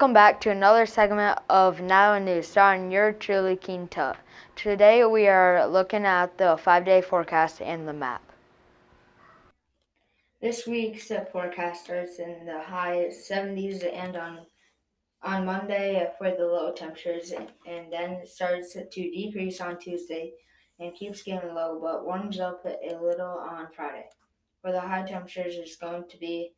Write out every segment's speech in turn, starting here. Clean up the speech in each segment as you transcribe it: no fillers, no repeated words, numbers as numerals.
Welcome back to another segment of Riely News, starring your truly Keen Tut. Today we are looking at the 5-day forecast and the map. This week's forecast starts in the high 70s and on Monday for the low temperatures, and then starts to decrease on Tuesday and keeps getting low, but warms up a little on Friday. For the high temperatures, it's going to be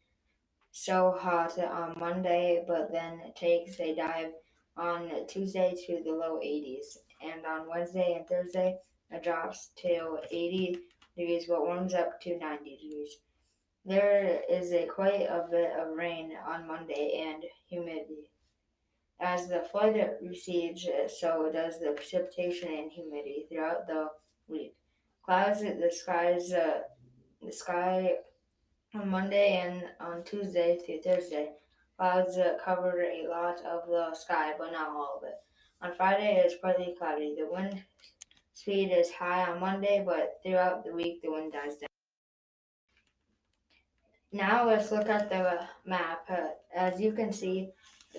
so hot on Monday, but then takes a dive on Tuesday to the low 80s. And on Wednesday and Thursday, it drops to 80 degrees but warms up to 90 degrees. There is quite a bit of rain on Monday and humidity. As the flood recedes, so does the precipitation and humidity throughout the week. Clouds the sky on Monday and on Tuesday through Thursday. Clouds covered a lot of the sky, but not all of it. On Friday, it is partly cloudy. The wind speed is high on Monday, but throughout the week, the wind dies down. Now let's look at the map. As you can see,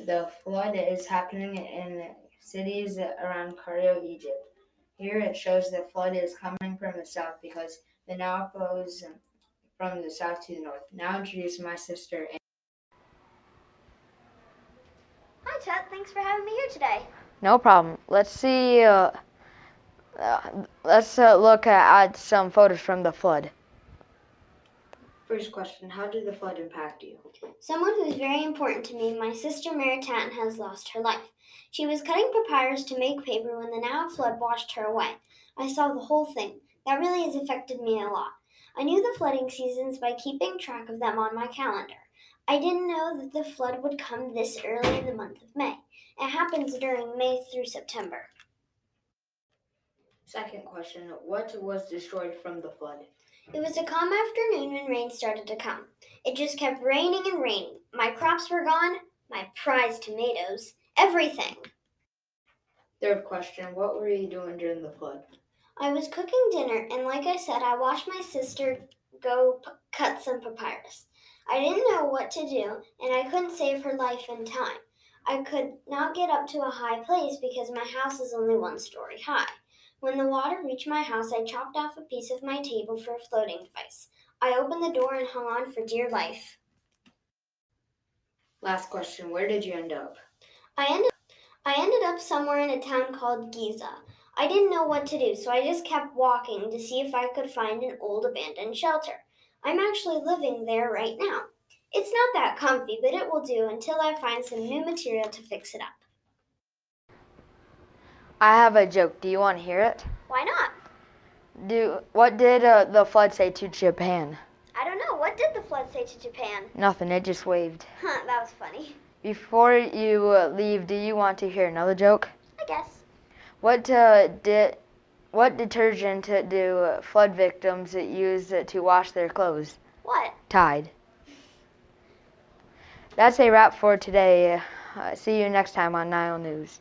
the flood is happening in cities around Cairo, Egypt. Here it shows the flood is coming from the south because the Nile flows from the south to the north. Now introduce my sister. Hi, Tut. Thanks for having me here today. No problem. Let's see. Let's look at some photos from the flood. First question: how did the flood impact you? Someone who's very important to me, my sister Maritan, has lost her life. She was cutting papyrus to make paper when the Nile flood washed her away. I saw the whole thing. That really has affected me a lot. I knew the flooding seasons by keeping track of them on my calendar. I didn't know that the flood would come this early in the month of May. It happens during May through September. Second question: what was destroyed from the flood? It was a calm afternoon when rain started to come. It just kept raining and raining. My crops were gone, my prized tomatoes, everything. Third question: what were you doing during the flood? I was cooking dinner, and like I said, I watched my sister go cut some papyrus. I didn't know what to do, and I couldn't save her life in time. I could not get up to a high place because my house is only 1 story high. When the water reached my house, I chopped off a piece of my table for a floating device. I opened the door and hung on for dear life. Last question: where did you end up? I ended up somewhere in a town called Giza. I didn't know what to do, so I just kept walking to see if I could find an old abandoned shelter. I'm actually living there right now. It's not that comfy, but it will do until I find some new material to fix it up. I have a joke. Do you want to hear it? Why not? What did the flood say to Japan? I don't know. What did the flood say to Japan? Nothing. It just waved. That was funny. Before you leave, do you want to hear another joke? I guess. What detergent do flood victims use to wash their clothes? What? Tide. That's a wrap for today. See you next time on Riely News.